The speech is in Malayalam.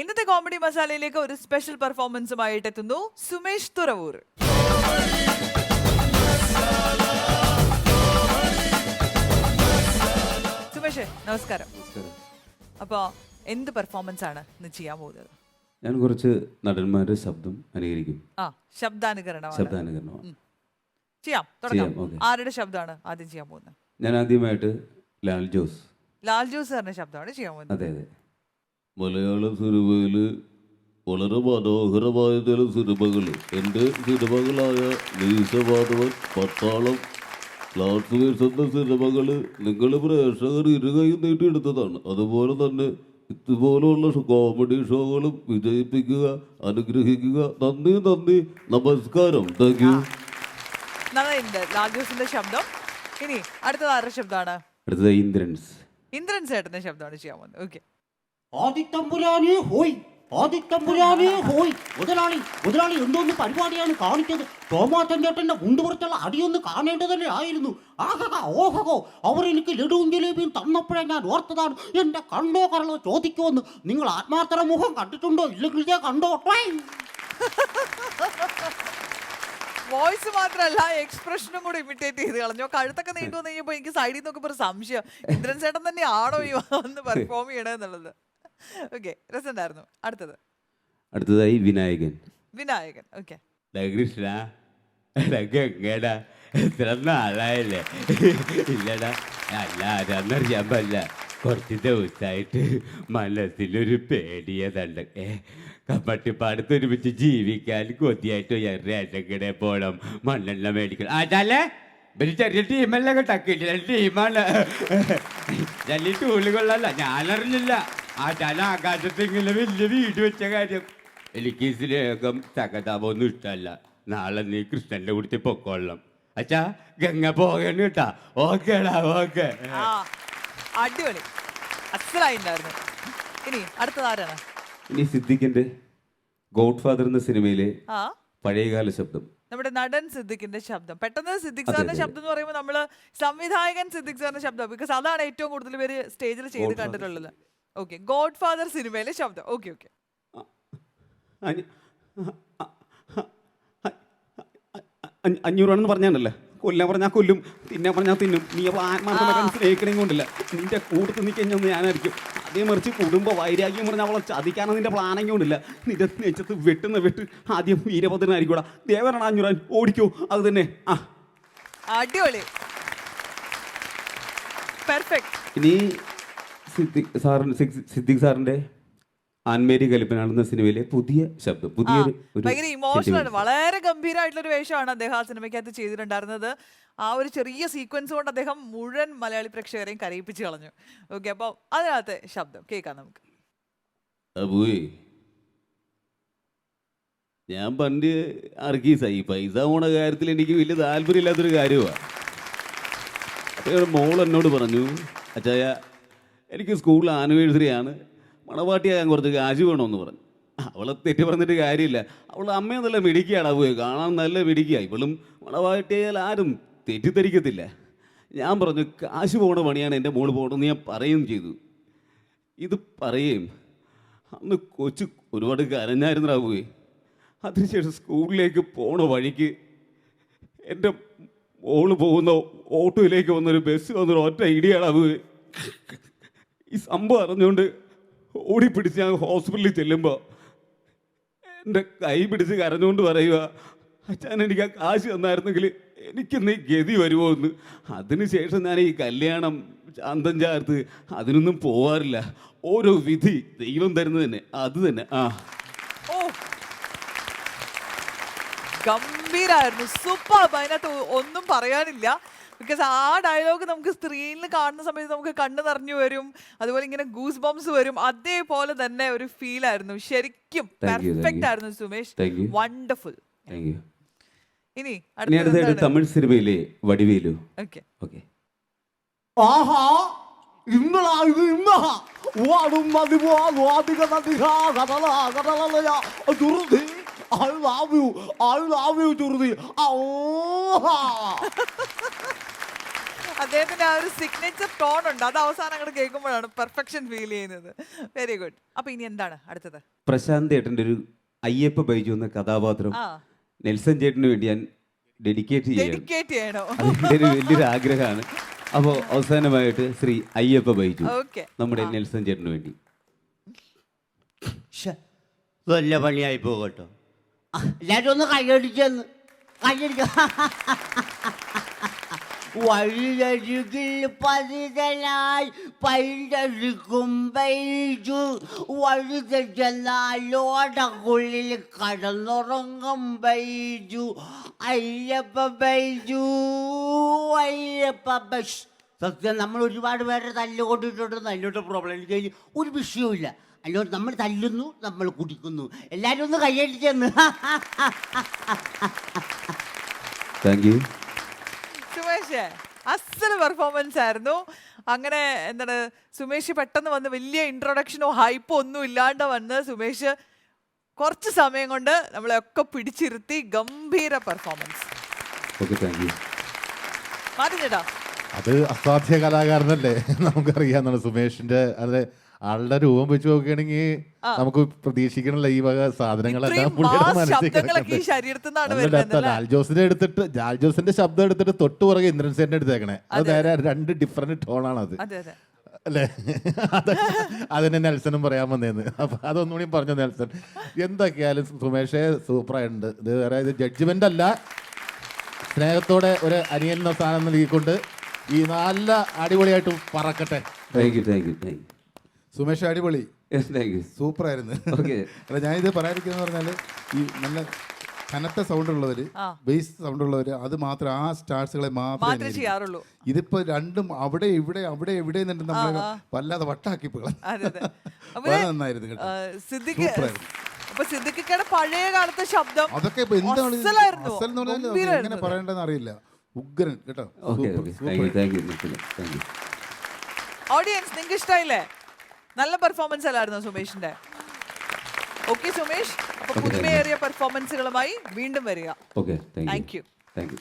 ഇന്നത്തെ കോമഡി മസാലയിലേക്ക് ഒരു സ്പെഷ്യൽ പെർഫോമൻസുമായിട്ട് എത്തുന്നു സുമേഷ് തുറവൂർ. സുമേഷ് നമസ്കാരം. അപ്പോ എന്ത് പെർഫോമൻസ് ആണ് ഇന്ന് ചെയ്യാൻ പോകുന്നത്? ഞാൻ കുറച്ച് നടന്മാരുടെ ശബ്ദം അനുകരിക്കും. ശബ്ദാനുകരണമാണ്. ചെയ്യാം, തുടങ്ങാം. ആരുടെ ശബ്ദമാണ് ആദ്യം ചെയ്യാൻ പോകുന്നത്? ഞാൻ ആദ്യമായിട്ട് ലാൽ ജോസ് സാറിന്റെ ശബ്ദമാണ് ചെയ്യാൻ പോകുന്നത്. അതെ അതെ. മലയാള സിനിമയില് വളരെ മനോഹരമായ ചില സിനിമകൾ, എൻ്റെ സിനിമകളായ മീശമാധവൻ, പട്ടാളം, ക്ലാസ്മേറ്റ്സ് എന്ന സിനിമകൾ നിങ്ങൾ പ്രേക്ഷകർ ഇരുകയും നീട്ടിയെടുത്തതാണ്. അതുപോലെ തന്നെ ഇതുപോലുള്ള കോമഡി ഷോകളും വിജയിപ്പിക്കുക, അനുഗ്രഹിക്കുക. നന്ദി നന്ദി, നമസ്കാരം. Thank you. നന്നായിട്ടുണ്ട് ലാൽ ജോസിന്റെ ശബ്ദം. ഇനി അടുത്തത് ആരുടെ ശബ്ദമാണ്? അടുത്തത് ഇന്ദ്രൻ ചേട്ടന്റെ ശബ്ദമാണ് ചെയ്യാൻ പോകുന്നത്. ഓക്കെ. ആദിത്തമ്പുരാനെ ഹോയ്, ആദിത്തമ്പുരാനെ ഹോയ്. മുതലാളി എന്തോന്ന് പരിപാടിയാണ് കാണിച്ചത്? ടോമാറ്റൻ ചേട്ടന്റെ മുണ്ടുപുറത്തുള്ള അടിയൊന്ന് കാണേണ്ടതല്ലേ ആയിരുന്നു. ആഹോ ഓഹോ, അവരെനിക്ക് ലഡുവും ജലേബിയും തന്നപ്പോഴേ ഞാൻ ഓർത്തതാണ് എന്റെ കണ്ടോ കരളോ ചോദിക്കുമെന്ന്. നിങ്ങൾ ആത്മാർത്ഥ മുഖം കണ്ടിട്ടുണ്ടോ? ഇല്ലെങ്കിൽ കണ്ടോ? വോയിസ് മാത്രല്ല എക്സ്പ്രഷനും കൂടെ ഇമിറ്റേറ്റ് ചെയ്ത് കളഞ്ഞു. കഴുത്തൊക്കെ നീണ്ടു വന്നു കഴിഞ്ഞപ്പോ എനിക്ക് സൈഡിൽ നിന്നൊക്കെ ഒരു സംശയം, ഇന്ദ്രൻ ചേട്ടൻ തന്നെ ആണോ ഈ വന്ന് പെർഫോം ചെയ്യണെന്നുള്ളത്. ഓക്കെ, രസമുണ്ടായിരുന്നു. അടുത്തതായി വിനായകൻ. ഓക്കെ. കൃഷ്ണ എത്ര നാളായല്ലേ? ഇല്ലടാ, അല്ല അതെന്നറിയാൻ പറ്റില്ല. കുറച്ച് ദിവസമായിട്ട് മനസ്സിലൊരു പേടിയതുണ്ട്. കപ്പട്ടിപ്പാടത്ത് ഒരുമിച്ച് ജീവിക്കാൻ കൊതിയായിട്ട് റേഷൻകടയിൽ പോകണം, മണ്ണെണ്ണ മേടിക്കണം. അതല്ലേ ഒരു ചെറിയ ടീമല്ല കേട്ടോ, കിട്ടിയ ടീമാണ്. വലിയ ടൂള് കൊള്ളല്ല, ഞാനറിഞ്ഞില്ല. ആചാല ആകാശത്ത് ഇങ്ങനെ വലിയ വീട് വെച്ച കാര്യം. എനിക്ക് സ്നേഹം സഹതാപമൊന്നും ഇഷ്ടമല്ല. നാളെ നീ കൃഷ്ണന്റെ കൂടി പൊക്കോളണം. അച്ഛാ ഗംഗ പോകണം കേട്ടാ. ഓക്കേടാ, ഓക്കെ. അടിപൊളി, അസലായിട്ടുണ്ടായിരുന്നു. ഇനി അടുത്തതാരാണ്? ഇനി സിദ്ദിഖിന്റെ ഗോഡ് ഫാദർ എന്ന സിനിമയിലെ പഴയകാല ശബ്ദം. നമ്മുടെ നടൻ സിദ്ദിഖിന്റെ ശബ്ദം. പെട്ടെന്ന് സിദ്ദിഖ് സാറിന്റെ ശബ്ദം എന്ന് പറയുമ്പോൾ നമ്മള് സംവിധായകൻ സിദ്ദിഖ് സാറിന്റെ ശബ്ദം, ബിക്കോസ് അതാണ് ഏറ്റവും കൂടുതൽ പേര് സ്റ്റേജിൽ ചെയ്ത് കണ്ടിട്ടുള്ളത്. ഓക്കെ, ഗോഡ് ഫാദർ സിനിമയിലെ ശബ്ദം. ഓക്കെ. 500 പറഞ്ഞാണല്ലേ, കൊല്ലാൻ പറഞ്ഞാൽ കൊല്ലും, തിന്നാൻ പറഞ്ഞാൽ തിന്നും. നീ അപ്പോൾ ആത്മാർത്ഥമായിട്ട് സ്നേഹിക്കണമെങ്കിൽ കൊണ്ടില്ല, നിന്റെ കൂട്ടത്ത് നിൽക്കഴിഞ്ഞൊന്ന് ഞാനായിരിക്കും. അതേ മറിച്ച് കുടുംബ വൈരാഗ്യം പറഞ്ഞാൽ അവളെ ചതിക്കാനോ നിന്റെ പ്ലാനെങ്കിൽ കൊണ്ടില്ല. നിന്റെ നെച്ചത്ത് വെട്ട് ആദ്യം വീരഭദ്രനായിരിക്കൂടാ. ദേവനാണ് 500 ഓടിക്കോ, അത് തന്നെ. അടിപൊളി, പെർഫെക്റ്റ്. ഇനി സിദ്ദിഖ് സാറിന്റെ ആൻമേരി കലിപ്പനാണെന്ന സിനിമയിലെ പുതിയ ശബ്ദം. ഭയങ്കര ഇമോഷണൽ, വളരെ ഗംഭീരമായിട്ടുള്ള ഒരു വേഷമാണ് അദ്ദേഹം ആ സിനിമയ്ക്കകത്ത് ചെയ്തിട്ടുണ്ടായിരുന്നത്. ആ ഒരു ചെറിയ സീക്വൻസ് കൊണ്ട് അദ്ദേഹം മുഴുവൻ മലയാളി പ്രേക്ഷകരെയും കരയിപ്പിച്ച് കളഞ്ഞു. ഓക്കെ, അപ്പോൾ അതിനകത്ത് ശബ്ദം കേൾക്കാം നമുക്ക്. ഞാൻ പണ്ട് അർക്കീസായി പൈസ പോണ കാര്യത്തിൽ എനിക്ക് വലിയ താല്പര്യമില്ലാത്തൊരു കാര്യമാണ്. അപ്പോൾ മോൾ എന്നോട് പറഞ്ഞു, അച്ചായ എനിക്ക് സ്കൂളിൽ ആനിവേഴ്സറി ആണ്, മണവാട്ടിയാകാൻ കുറച്ച് കാശ് വേണമെന്ന് പറഞ്ഞു. അവളെ തെറ്റി പറഞ്ഞിട്ട് കാര്യമില്ല. അവൾ അമ്മയെ നല്ല മിടിക്കുകയാണ് പോയി, കാണാൻ നല്ല മിടിക്കുക. ഇവളും മണവാട്ടിയായാൽ ആരും തെറ്റിദ്ധരിക്കത്തില്ല. ഞാൻ പറഞ്ഞു കാശ് പോണ പണിയാണ് എൻ്റെ മോള് പോകണമെന്ന് ഞാൻ പറയുകയും ചെയ്തു. ഇത് പറയുകയും അന്ന് കൊച്ചു ഒരുപാട് കരഞ്ഞായിരുന്നു പോയി. അതിനുശേഷം സ്കൂളിലേക്ക് പോണ വഴിക്ക് എൻ്റെ മോള് പോകുന്ന ഓട്ടോയിലേക്ക് വന്നൊരു ബസ് വന്നൊരു ഒറ്റ ഇടിയാണ് പോയി. ഈ സംഭവം അറിഞ്ഞുകൊണ്ട് ഓടിപ്പിടിച്ച് ഞാൻ ഹോസ്പിറ്റലിൽ ചെല്ലുമ്പോൾ എൻ്റെ കൈ പിടിച്ച് കരഞ്ഞുകൊണ്ട് പറയുക, അച്ഛൻ എനിക്ക് ആ കാശ് തന്നായിരുന്നെങ്കിൽ എനിക്കിന്ന് ഗതി വരുമോ എന്ന്. അതിനുശേഷം ഞാൻ ഈ കല്യാണം ചാന്തം ചാർത്ത് അതിനൊന്നും പോവാറില്ല. ഓരോ വിധി ദൈവം തരുന്നത് തന്നെ, അത് തന്നെ. ഗംഭീരായിരുന്നു, സൂപ്പർ. അതിനകത്ത് ഒന്നും പറയാനില്ല. ബിക്കോസ് ആ ഡയലോഗ് നമുക്ക് സ്ക്രീനിൽ കാണുന്ന സമയത്ത് നമുക്ക് കണ്ണ് നിറഞ്ഞു വരും, അതുപോലെ ഇങ്ങനെ ഗൂസ് ബംസ് വരും. അതേപോലെ തന്നെ ഒരു ഫീൽ ആയിരുന്നു. ശരിക്കും പെർഫെക്റ്റ് ആയിരുന്നു സുമേഷ്, വണ്ടർഫുൾ. ഇനി അടുത്തതായിട്ട് തമിഴ് സിനിമയിലെ വടിവേലു. ഓക്കെ. ആഹാ ഇന്നലാ ഇത് ഇന്നഹാ വാടും മതിവാദിക നദിഹാ കടലയ ദുർദി I love you, Jurdi. അദ്ദേഹത്തിന്റെ ആ ഒരു സിഗ്നേച്ചർ ടോൺ ഉണ്ട്, അത് അവസാനം അങ്ങോട്ട് കേൾക്കുമ്പോഴാണ് പെർഫെക്ഷൻ ഫീൽ ചെയ്യുന്നത്. Very good. അപ്പൊ ഇനി എന്താണ് അടുത്തത്? പ്രശാന്ത് ചേട്ടൻ്റെ ഒരു അയ്യപ്പ ബൈജു എന്ന കഥാപാത്രം ആ, നെൽസൺ ചേട്ടന് വേണ്ടി ഞാൻ ഡെഡിക്കേറ്റ് ചെയ്യണം. ഡെഡിക്കേറ്റ് ചെയ്യണോ? അതിൻ്റെ ഒരു വലിയൊരു ആഗ്രഹമാണ്. അപ്പോൾ അവസാനമായിട്ട് ശ്രീ അയ്യപ്പ ബൈജു ഓക്കെ. നമ്മുടെ നെൽസൺ ചേട്ടന് വേണ്ടി. വല്ല പണിയായി പോകട്ടോ. എല്ലാരും ഒന്ന് കൈയടിച്ചെന്ന് കൈയടിക്ക. വഴിയരികിൽ പതിതനായി പൈരടിക്കും ബൈജു, വഴുതെന്നാലോടക്കുള്ളിൽ കടന്നുറങ്ങും ബൈജു. അയ്യപ്പ ബൈജു, അയ്യപ്പ ബൈജു. സത്യം നമ്മൾ ഒരുപാട് പേരെ തല്ലുകൊണ്ടിട്ടുണ്ട്, അതിനോട്ട് പ്രോബ്ലം. എനിക്ക് ഒരു വിഷയവുമില്ല. അതിനോട് നമ്മൾ തല്ലുന്നു, നമ്മൾ കുടിക്കുന്നു. എല്ലാവരും ഒന്ന് കൈയടിച്ചെന്ന്. Thank you. സുമേഷ് അസൽ പെർഫോമൻസ് ആയിരുന്നു. അങ്ങനെ എന്താണ് സുമേഷ് പെട്ടെന്ന് വന്ന് വലിയ ഇൻട്രൊഡക്ഷനോ ഹൈപ്പോ ഒന്നും ഇല്ലാണ്ട് വന്ന് സുമേഷ് കുറച്ച് സമയം കൊണ്ട് നമ്മളെയൊക്കെ പിടിച്ചിരുത്തി ഗംഭീര പെർഫോമൻസ്. Okay, thank you. മാറ്റി ചേട്ടാ, അത് അസാധ്യ കലാകാരനല്ലേ, നമുക്കറിയാവുന്നതാണ് സുമേഷിന്റെ. അത് ആളുടെ രൂപം വെച്ച് നോക്കുകയാണെങ്കിൽ നമുക്ക് പ്രതീക്ഷിക്കണല്ലോ ഈ വക സാധനങ്ങളെല്ലാം ഇത്രയും പുള്ളിയുടെ mass മനസ്സിൽ ശബ്ദങ്ങളൊക്കെ ഈ ശരീരത്തിൽ നിന്നാണ് വരുന്നത്. ലാൽജോസിന്റെ ശബ്ദം എടുത്തിട്ട് തൊട്ട് പുറകെ ഇന്ദ്രൻ സേന്റെ എടുത്തേക്കണേ. അത് നേരെ രണ്ട് ഡിഫറെന്റ് ടോണാണ് അത്, അതെ അതെ. അല്ലേ? അതിനെ നെൽസനും പറയാൻ വന്നേന്ന്. അപ്പൊ അതൊന്നുകൂടി പറഞ്ഞു നെൽസൺ. എന്തൊക്കെയായാലും സുമേഷെ സൂപ്പറായിട്ടുണ്ട്. ഇത് വേറെ ഇത് ജഡ്ജ്മെന്റ് അല്ല, സ്നേഹത്തോടെ ഒരു അനിയൻ എന്ന സ്ഥാനം നൽകിക്കൊണ്ട് ഈ നല്ല അടിപൊളിയായിട്ട് പറക്കട്ടെ. Thank you, thank you, thank you. Sumesh അടിപൊളി, യെസ്, താങ്ക് യു. സൂപ്പറായിരുന്നു. ഓക്കെ. അല്ല, ഞാനിത് പറയാതിരിക്കുന്നത് പറഞ്ഞാൽ ഈ നല്ല കനത്ത സൗണ്ട് ഉള്ളവർ, ബേസ് സൗണ്ട് ഉള്ളവർ, അത് മാത്രം ആ സ്റ്റാർസുകളെ മാത്രമേ മാത്രമേ ചെയ്യാറുള്ളൂ. ഇതിപ്പോ രണ്ടും അവിടെ ഇവിടെ അവിടെ എവിടെ നിന്നിട്ട് നമ്മൾ വല്ലാതെ വട്ടാക്കി അതെ അതെ. അപ്പൊ വളരെ നന്നായിരുന്നു കേട്ടോ. സിദ്ദിഖ്, സൂപ്പറായിരുന്നു. അപ്പൊ സിദ്ദിഖിക്കയുടെ പഴയ കാലത്തെ ശബ്ദം അതൊക്കെ ഇപ്പൊ എന്താണ് ഇത്? അസലായിരുന്നു. അസൽ എന്ന് പറഞ്ഞാൽ ഗംഭീരായിരുന്നു. എങ്ങനെ പറയേണ്ടതെന്ന് അറിയില്ല. ഉഗ്രൻ കേട്ടോ. Okay, super, okay, super. Thank you, thank you, thank U. Audience നിങ്ങൾക്ക് ഇഷ്ടമായില്ലേ? നല്ല പെർഫോമൻസ് അല്ലായിരുന്നു സുമേഷിന്റെ? ഓക്കെ സുമേഷ്, അപ്പൊ പുതുമയേറിയ പെർഫോമൻസുകളുമായി വീണ്ടും വരിക. Okay, thank you. Thank U.